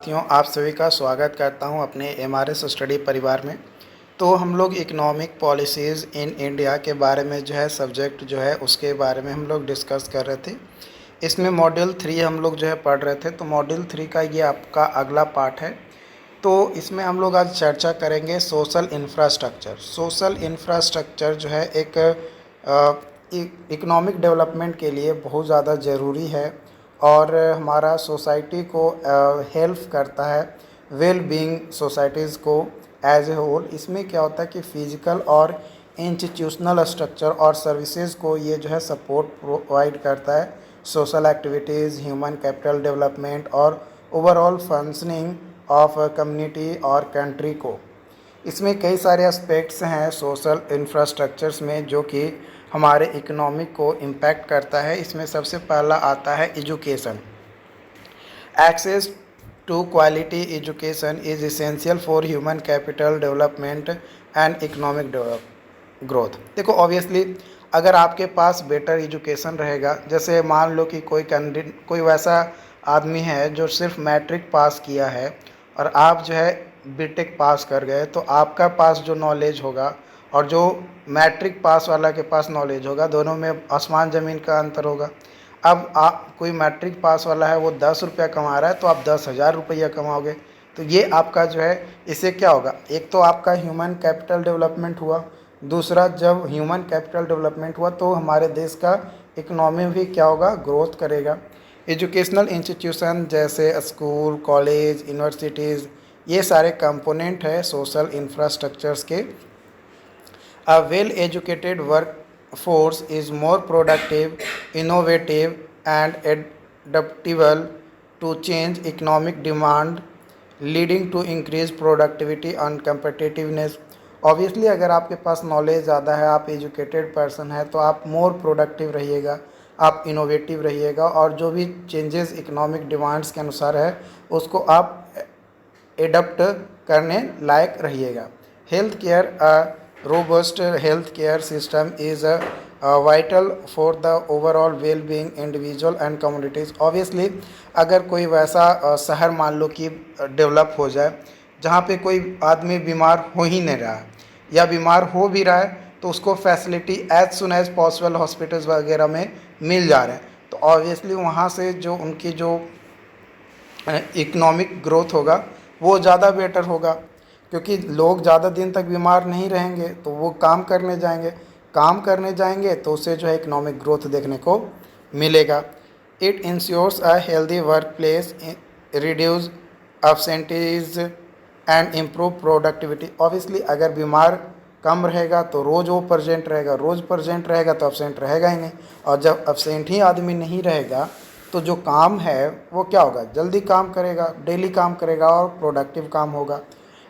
साथियों, आप सभी का स्वागत करता हूं अपने एमआरएस स्टडी परिवार में। तो हम लोग इकोनॉमिक पॉलिसीज़ इन इंडिया के बारे में जो है सब्जेक्ट जो है उसके बारे में हम लोग डिस्कस कर रहे थे। इसमें मॉड्यूल 3 हम लोग जो है पढ़ रहे थे, तो मॉड्यूल 3 का ये आपका अगला पार्ट है। तो इसमें हम लोग आज चर्चा करेंगे सोशल इंफ्रास्ट्रक्चर। सोशल इंफ्रास्ट्रक्चर जो है एक इकोनॉमिक डेवलपमेंट के लिए बहुत ज़्यादा ज़रूरी है और हमारा सोसाइटी को हेल्प करता है, वेल बीइंग सोसाइटीज़ को एज ए होल। इसमें क्या होता है कि फिजिकल और इंस्टीट्यूशनल स्ट्रक्चर और सर्विसेज को ये जो है सपोर्ट प्रोवाइड करता है। Social activities, human capital development और ओवरऑल फंक्शनिंग ऑफ कम्युनिटी और कंट्री को। इसमें कई सारे एस्पेक्ट्स हैं सोशल इंफ्रास्ट्रक्चर्स में जो कि हमारे इकोनॉमिक को इम्पैक्ट करता है। इसमें सबसे पहला आता है education. Access to quality education is essential for human capital development and economic growth. देखो, ऑब्वियसली अगर आपके पास बेटर एजुकेशन रहेगा, जैसे मान लो कि कोई वैसा आदमी है जो सिर्फ मैट्रिक पास किया है और आप जो है बीटेक पास कर गए, तो आपका पास जो नॉलेज होगा और जो मैट्रिक पास वाला के पास नॉलेज होगा, दोनों में आसमान ज़मीन का अंतर होगा। अब आप कोई मैट्रिक पास वाला है, वो 10 रुपया कमा रहा है, तो आप 10,000 रुपया कमाओगे। तो ये आपका जो है, इससे क्या होगा, एक तो आपका ह्यूमन कैपिटल डेवलपमेंट हुआ, दूसरा जब ह्यूमन कैपिटल डेवलपमेंट हुआ तो हमारे देश का इकोनॉमी भी क्या होगा, ग्रोथ करेगा। एजुकेशनल इंस्टीट्यूशन जैसे स्कूल, कॉलेज, यूनिवर्सिटीज़, ये सारे कंपोनेंट है सोशल इंफ्रास्ट्रक्चर्स के। A well-educated workforce is more productive, innovative, and adaptable to change economic demand, leading to increased productivity and competitiveness. Obviously अगर आपके पास नॉलेज ज़्यादा है, आप एजुकेटेड पर्सन है, तो आप मोर प्रोडक्टिव रहिएगा, आप इनोवेटिव रहिएगा और जो भी चेंजेस इकोनॉमिक डिमांड्स के अनुसार है उसको आप एडप्ट करने लायक रहिएगा। Health care, robust healthcare system is vital for the overall well-being individual and communities. Obviously अगर कोई वैसा शहर मान लो कि डेवलप हो जाए जहाँ पे कोई आदमी बीमार हो ही नहीं रहा है, या बीमार हो भी रहा है तो उसको facility as soon as possible hospitals वगैरह में मिल जा रहे हैं, तो ऑब्वियसली वहाँ से जो उनकी जो इकोनॉमिक ग्रोथ होगा वो ज़्यादा बेटर होगा, क्योंकि लोग ज़्यादा दिन तक बीमार नहीं रहेंगे तो वो काम करने जाएंगे तो उससे जो है इकोनॉमिक ग्रोथ देखने को मिलेगा। It ensures a healthy workplace, reduce absentees and improve productivity. Obviously अगर बीमार कम रहेगा तो रोज़ वो प्रेजेंट रहेगा, रोज़ प्रेजेंट रहेगा तो एब्सेंट रहेगा ही नहीं, और जब एब्सेंट ही आदमी नहीं रहेगा तो जो काम है वो क्या होगा, जल्दी काम करेगा, डेली काम करेगा और प्रोडक्टिव काम होगा।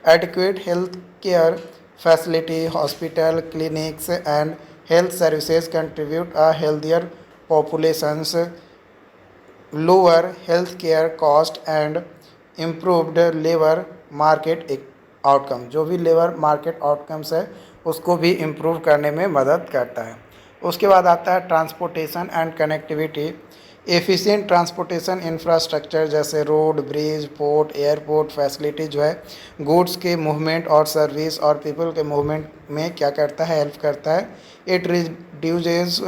Adequate health care facility, hospital, clinics and health services contribute a healthier populations, lower health care cost and improved labor market outcome. जो भी लेबर मार्केट आउटकम्स है उसको भी इम्प्रूव करने में मदद करता है। उसके बाद आता है transportation and connectivity. Efficient transportation infrastructure जैसे road, bridge, port, airport facility जो है गुड्स के मूवमेंट और सर्विस और पीपल के मूवमेंट में क्या करता है, हेल्प करता है। It reduces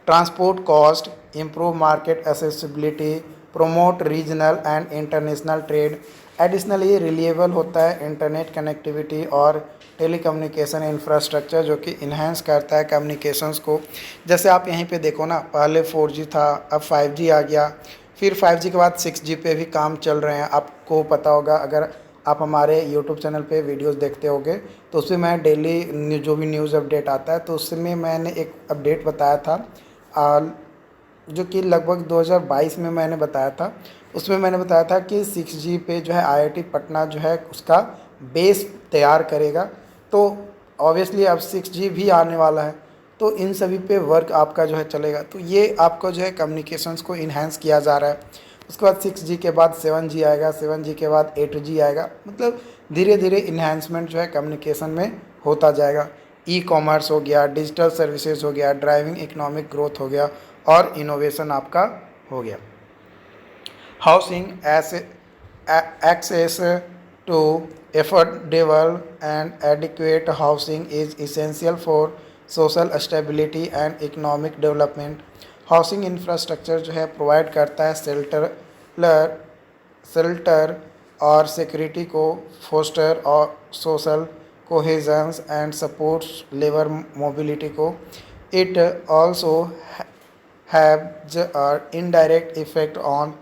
transport cost, improve market accessibility, promote regional and international trade. Additionally reliable होता है इंटरनेट कनेक्टिविटी और टेलीकम्युनिकेशन इंफ्रास्ट्रक्चर जो कि इन्हेंस करता है कम्युनिकेशंस को। जैसे आप यहीं पे देखो ना, पहले 4G था, अब 5G आ गया, फिर 5G के बाद 6G पे भी काम चल रहे हैं। आपको पता होगा, अगर आप हमारे YouTube चैनल पे वीडियोस देखते होगे तो उसमें मैं डेली जो भी न्यूज़ अपडेट आता है तो उसमें मैंने एक अपडेट बताया था जो कि लगभग 2022 में मैंने बताया था। उसमें मैंने बताया था कि 6G पे जो है IIT पटना जो है उसका बेस तैयार करेगा। तो ऑब्वियसली अब 6G भी आने वाला है, तो इन सभी पे वर्क आपका जो है चलेगा। तो ये आपको जो है कम्युनिकेशंस को इन्हांस किया जा रहा है। उसके बाद 6G के बाद 7G आएगा, 7G के बाद 8G आएगा। मतलब धीरे धीरे इन्हांसमेंट जो है कम्युनिकेशन में होता जाएगा। ई कॉमर्स हो गया, डिजिटल सर्विसेज हो गया, ड्राइविंग इकोनॉमिक ग्रोथ हो गया और इनोवेशन आपका हो गया। Housing as access to affordable and adequate housing is essential for social stability and economic development. Housing infrastructure जो है प्रोवाइड करता है शेल्टर और सिक्योरिटी को, फोस्टर और social cohesion and supports labour mobility को. It also have indirect effect on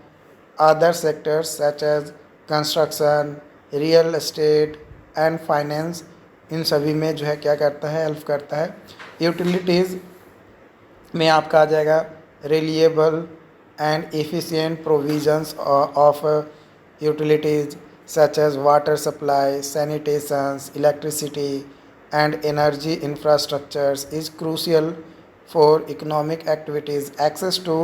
other sectors such as construction, real estate and finance. इन सभी में जो है क्या करता है, हेल्प करता है. यूटिलिटीज़ में आपका आ जाएगा reliable and efficient provisions of utilities such as water supply, sanitations, electricity and energy infrastructures is crucial for economic activities. Access to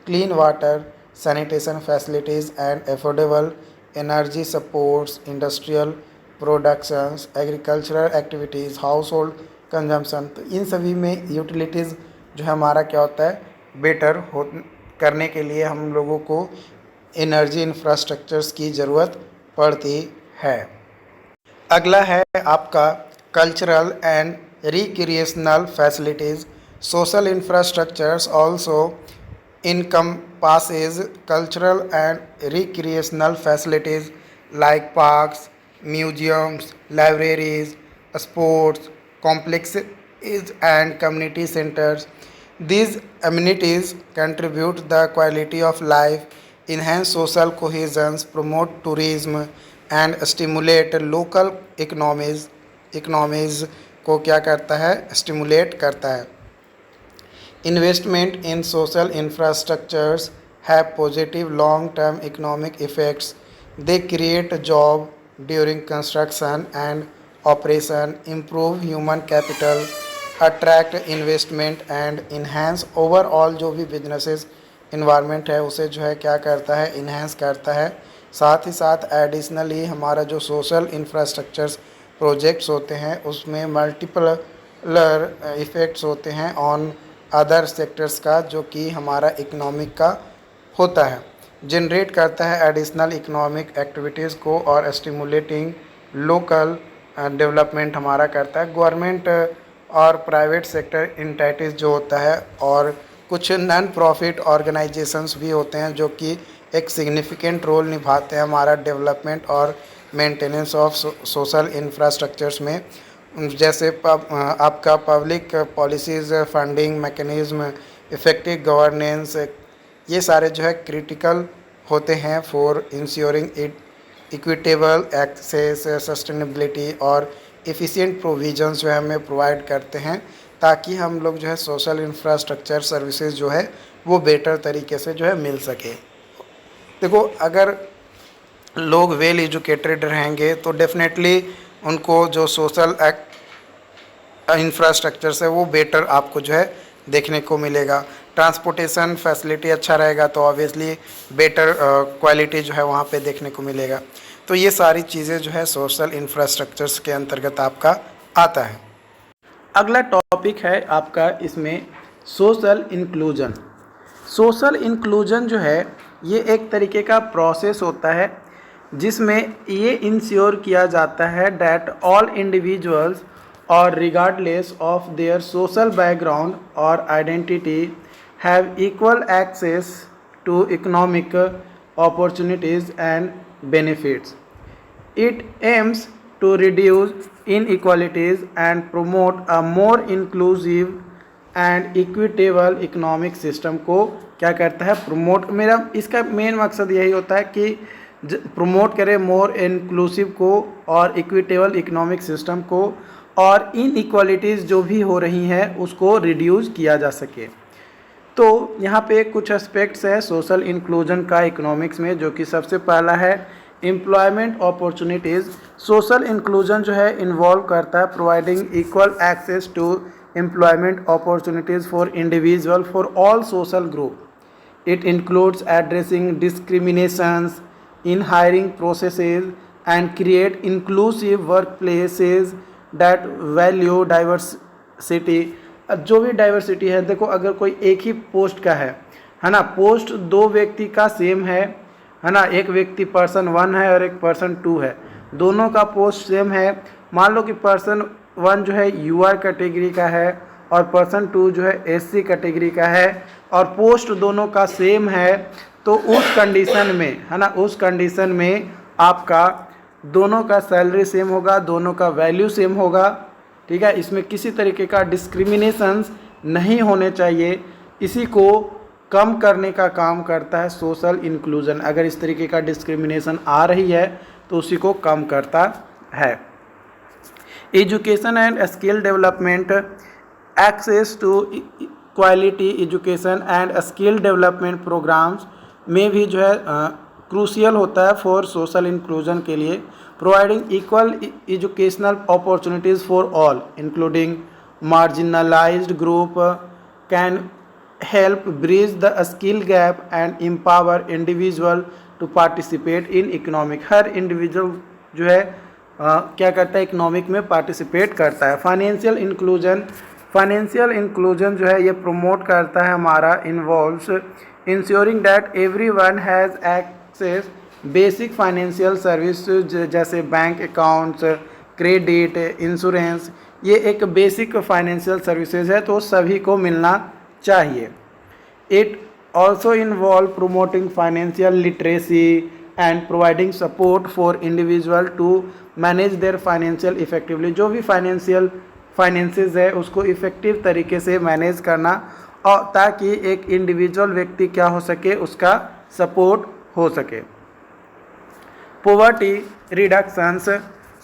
clean water, sanitation facilities and affordable energy supports industrial productions, agricultural activities, household consumption. तो इन सभी में utilities जो है हमारा क्या होता है, better हो करने के लिए हम लोगों को एनर्जी इंफ्रास्ट्रक्चर्स की ज़रूरत पड़ती है. अगला है आपका cultural and recreational facilities. Social infrastructures also encompasses cultural and recreational facilities like parks, museums, libraries, sports complexes and community centers. These amenities contribute the quality of life, enhance social cohesion, promote tourism and stimulate local economies को क्या करता है, stimulate करता है. Investment in social infrastructures have positive long-term economic effects. They create a job during construction and operation, improve human capital, attract investment and enhance overall जो भी businesses environment है उसे जो है क्या करता है, enhance करता है. साथ ही साथ एडिशनली हमारा जो सोशल इंफ्रास्ट्रक्चर्स प्रोजेक्ट्स होते हैं उसमें मल्टीपलर इफ़ेक्ट्स होते हैं ऑन अदर सेक्टर्स का, जो कि हमारा इकोनॉमिक का होता है. जनरेट करता है एडिशनल इकोनॉमिक एक्टिविटीज़ को और स्टिमुलेटिंग लोकल डेवलपमेंट हमारा करता है. गवर्नमेंट और प्राइवेट सेक्टर एंटिटीज़ जो होता है और कुछ नॉन प्रॉफिट ऑर्गेनाइजेशंस भी होते हैं जो कि एक सिग्निफिकेंट रोल निभाते हैं हमारा डेवलपमेंट और मेंटेनेंस ऑफ सोशल इंफ्रास्ट्रक्चर्स में. जैसे आपका public policies, funding mechanism, effective governance, ये सारे जो है क्रिटिकल होते हैं for ensuring equitable access, sustainability और एफिशिएंट प्रोविजंस जो है हमें प्रोवाइड करते हैं ताकि हम लोग जो है सोशल इंफ्रास्ट्रक्चर सर्विसेज जो है वो बेटर तरीके से जो है मिल सके. देखो, अगर लोग वेल एजुकेटेड रहेंगे तो डेफिनेटली उनको जो सोशल इंफ्रास्ट्रक्चर है वो बेटर आपको जो है देखने को मिलेगा. ट्रांसपोर्टेशन फैसिलिटी अच्छा रहेगा तो ऑब्वियसली बेटर क्वालिटी जो है वहाँ पे देखने को मिलेगा. तो ये सारी चीज़ें जो है सोशल इंफ्रास्ट्रक्चर्स के अंतर्गत आपका आता है. अगला टॉपिक है आपका इसमें सोशल इंक्लूजन. सोशल इंक्लूजन जो है ये एक तरीके का प्रोसेस होता है जिसमें ये इंश्योर किया जाता है डैट ऑल इंडिविजुअल्स और regardless of their social background और identity have equal access to economic opportunities and benefits. It aims to reduce inequalities and promote a more inclusive and equitable economic system को क्या करता है, promote. मेरा इसका main मकसद यही होता है कि प्रमोट करें मोर इंक्लूसिव को और इक्विटेबल इकोनॉमिक सिस्टम को और इनइक्वालिटीज़ जो भी हो रही हैं उसको रिड्यूस किया जा सके. तो यहाँ पे कुछ एस्पेक्ट्स है सोशल इंक्लूजन का इकोनॉमिक्स में, जो कि सबसे पहला है एम्प्लॉयमेंट अपॉर्चुनिटीज़. सोशल इंक्लूजन जो है इन्वॉल्व करता है providing equal access to employment opportunities for individual for all social group. It includes addressing discriminations in hiring processes and create inclusive workplaces that value diversity. जो भी diversity है, देखो अगर कोई एक ही पोस्ट का है ना, पोस्ट दो व्यक्ति का सेम है है ना, एक व्यक्ति पर्सन 1 है और एक पर्सन 2 है, दोनों का पोस्ट सेम है। मान लो कि पर्सन 1 जो है यूआर कैटेगरी का है और पर्सन 2 जो है एससी कैटेगरी का है और पोस्ट दोनों का सेम है, तो उस कंडीशन में, है ना, उस कंडीशन में आपका दोनों का सैलरी सेम होगा, दोनों का वैल्यू सेम होगा। ठीक है, इसमें किसी तरीके का डिस्क्रिमिनेशंस नहीं होने चाहिए। इसी को कम करने का काम करता है सोशल इंक्लूजन। अगर इस तरीके का डिस्क्रिमिनेशन आ रही है तो उसी को कम करता है। Education and skill development, access to quality education and skill development programs में भी जो है क्रूशियल होता है फॉर सोशल इंक्लूजन के लिए। Providing equal educational opportunities for all including marginalised group can help bridge the skill gap and empower individual to participate in economic। Her individual जो है क्या करता है, इकोनॉमिक में पार्टिसिपेट करता है। फाइनेंशियल इंक्लूजन जो है ये प्रमोट करता है हमारा, involves ensuring that everyone has access basic financial service जैसे बैंक अकाउंट्स, क्रेडिट, इंश्योरेंस, ये एक बेसिक फाइनेंशियल सर्विसेज है तो सभी को मिलना चाहिए। It also involve promoting financial literacy and providing support for individual to manage their financial effectively. जो भी फाइनेंसेस है उसको इफ़ेक्टिव तरीके से मैनेज करना, और ताकि एक इंडिविजुअल व्यक्ति क्या हो सके, उसका सपोर्ट हो सके। Poverty reductions,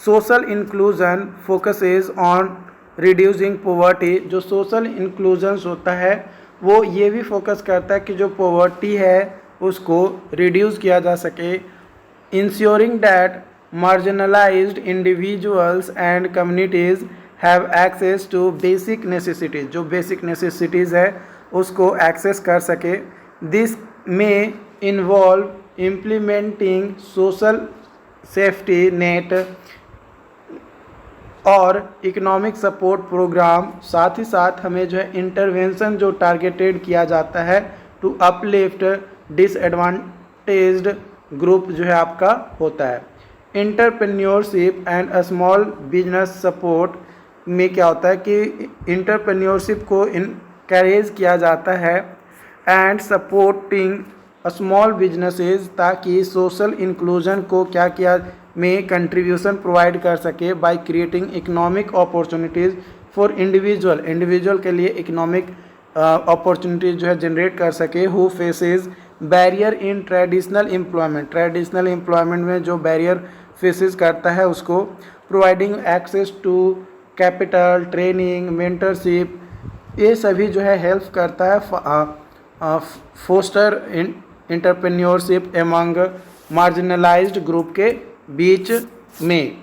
social inclusion focuses on reducing poverty. जो सोशल इंक्लूजन्स होता है वो ये भी फोकस करता है कि जो पॉवर्टी है उसको रिड्यूस किया जा सके। Ensuring that marginalized individuals and communities have access to basic necessities. जो बेसिक नेसेसिटीज़ है उसको एक्सेस कर सके। दिस में involve implementing social safety net और इकोनॉमिक सपोर्ट प्रोग्राम। साथ ही साथ हमें जो है इंटरवेंशन जो टारगेटेड किया जाता है टू अपलिफ्ट डिसएडवांटेज्ड ग्रुप जो है आपका होता है। Entrepreneurship and small business support में क्या होता है कि इंटरप्रेन्योरशिप को इनकरेज किया जाता है एंड सपोर्टिंग स्मॉल बिजनेसेस, ताकि सोशल इंक्लूजन को क्या किया में कंट्रीब्यूशन प्रोवाइड कर सके by creating economic opportunities for individual के लिए इकोनॉमिक अपॉर्चुनिटीज़ जो है जनरेट कर सके। Who faces barrier in traditional employment में जो बैरियर फेसेस करता है उसको। Providing access to capital, training, mentorship, ये सभी जो है हेल्प करता है foster entrepreneurship among marginalized group के बीच में।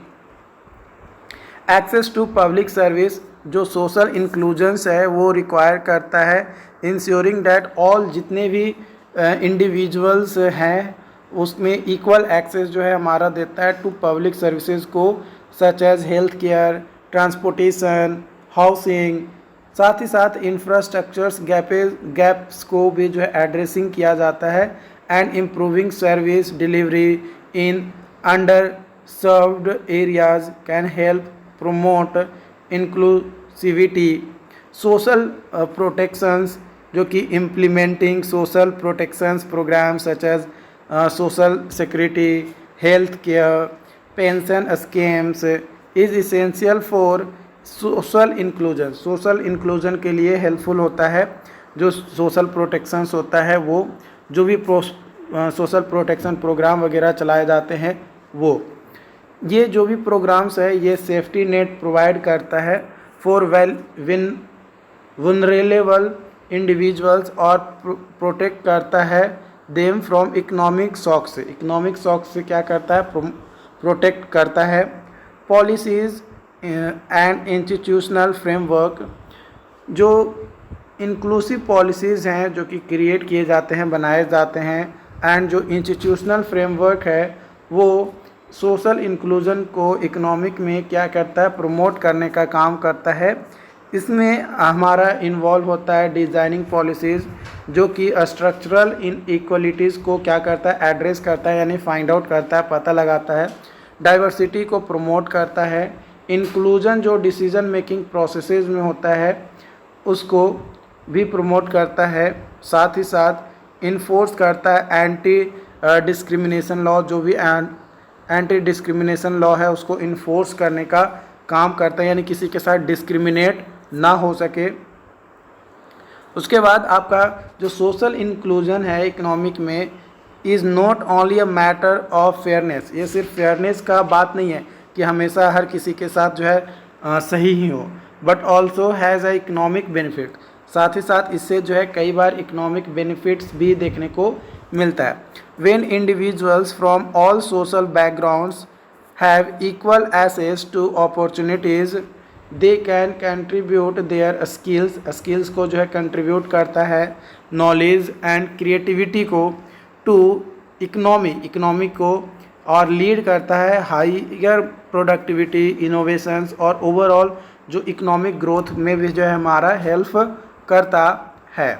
एक्सेस टू पब्लिक सर्विस, जो सोशल इंक्लूजन्स है वो रिक्वायर करता है इंश्योरिंग दैट ऑल, जितने भी इंडिविजुअल्स हैं उसमें इक्वल एक्सेस जो है हमारा देता है टू पब्लिक सर्विसेज को, such as health care, transportation, housing. साथ ही साथ इंफ्रास्ट्रक्चर्स गैप्स को भी जो है एड्रेसिंग किया जाता है and improving service delivery in underserved areas can help promote inclusivity. Social protections, जो कि implementing social protections program such as social security, health care, pension schemes is essential for social inclusion के लिए helpful होता है। जो social protections होता है वो, जो भी सोशल प्रोटेक्शन प्रोग्राम वगैरह चलाए जाते हैं वो, ये जो भी प्रोग्राम्स है ये सेफ्टी नेट प्रोवाइड करता है फॉर वनरेबल इंडिविजुअल्स और प्रोटेक्ट करता है देम फ्रॉम इकोनॉमिक शॉक से क्या करता है, प्रोटेक्ट करता है। पॉलिसीज़ एंड इंस्टीट्यूशनल फ्रेमवर्क, जो इंक्लूसिव पॉलिसीज़ हैं जो कि क्रिएट किए जाते हैं, बनाए जाते हैं, एंड जो इंस्टीट्यूशनल फ्रेमवर्क है वो सोशल इंक्लूजन को इकोनॉमिक में क्या करता है, प्रमोट करने का काम करता है। इसमें हमारा इन्वॉल्व होता है डिज़ाइनिंग पॉलिसीज़, जो कि स्ट्रक्चरल इनइक्वलिटीज़ को क्या करता है, एड्रेस करता है, यानी फाइंड आउट करता है, पता लगाता है। डाइवर्सिटी को प्रमोट करता है। इंक्लूजन जो डिसीजन मेकिंग प्रोसेसेस में होता है उसको भी प्रमोट करता है। साथ ही साथ इन्फोर्स करता है एंटी डिस्क्रिमिनेशन लॉ, जो भी एंटी डिस्क्रिमिनेशन लॉ है उसको इन्फोर्स करने का काम करता है, यानी किसी के साथ डिस्क्रिमिनेट ना हो सके। उसके बाद आपका जो सोशल इंक्लूजन है इकोनॉमिक में, is not only a matter of fairness, ये सिर्फ फेयरनेस का बात नहीं है कि हमेशा हर किसी के साथ जो है सही ही हो, but also has a economic benefit. साथ ही साथ इससे जो है कई बार इकोनॉमिक बेनिफिट्स भी देखने को मिलता है। When individuals from all social backgrounds have equal access to opportunities, they can contribute their skills, skills को जो है कंट्रीब्यूट करता है, नॉलेज एंड क्रिएटिविटी को टू इकोनॉमी को, और लीड करता है हाइयर प्रोडक्टिविटी, इनोवेशंस और ओवरऑल जो इकोनॉमिक ग्रोथ में भी जो है हमारा हेल्प करता है।